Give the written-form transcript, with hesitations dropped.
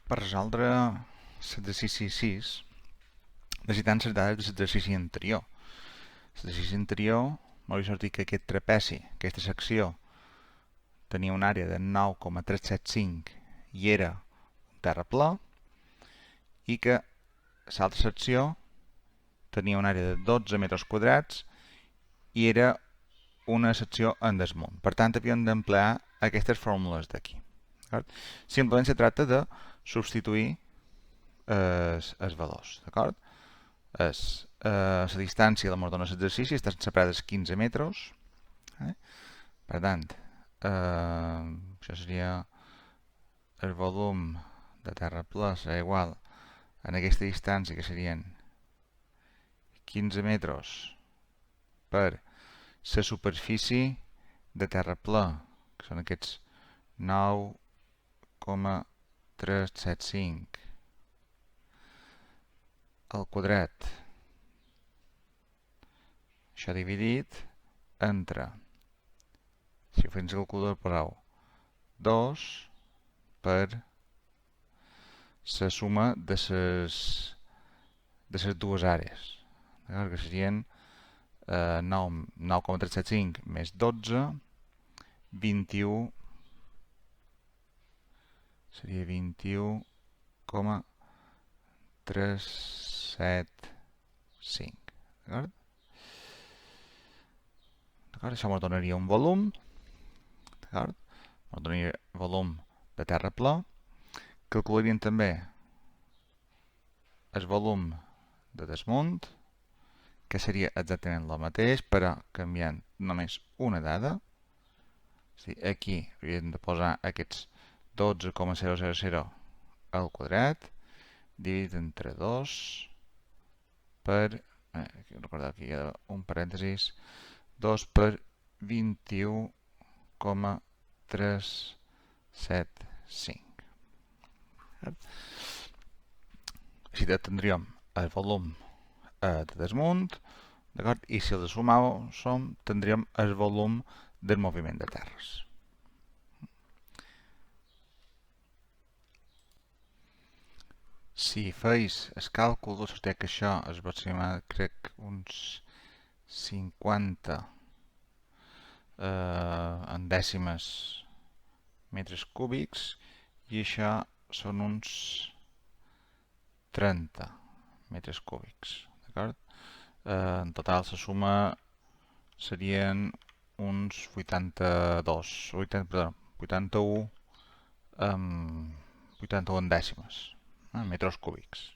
Per resoldre l'exercici 6 necessitem les dades de l'exercici anterior. L'exercici anterior m'hauria sortit que aquest trapezi, aquesta secció, tenia una àrea de 9,375 i era un terraplà, i que l'altra secció tenia una àrea de 12 metres quadrats i era una secció en desmunt. Per tant, havíem d'emplear aquestes fórmules d'aquí. Simplement se tracta de substituir els valors. La distància de l'ordre de l'exercici estan separades 15 metres. Per tant, això seria el volum de terra pla serà igual en aquesta distància, que serien 15 metres per la superfície de terra pla, que són aquests 9,375 al quadrat, això dividit entre, si ho fem la calculadora prou, 2 per la suma de les dues àrees, que serien 9,375 més 12, 21, seria 21,375. D'acord? Això ens donaria un volum, ens donaria volum de terra pla. Calcularíem també el volum de desmunt, que seria exactament el mateix, però canviant només una dada. Aquí hauríem de posar aquests 12,000 al quadrat, dividit entre 2 per, recordeu que hi ha un parèntesis, 2 per 21,375. Així tindríem el volum de desmunt, i si els sumàvem tindríem el volum del moviment de terres. Si feis el càlcul, sortirà que això és aproximadament, crec, uns 50 en dècimes metres cúbics, i això són uns 30 metres cúbics. En total la suma serien uns 81 en dècimes metres cúbics.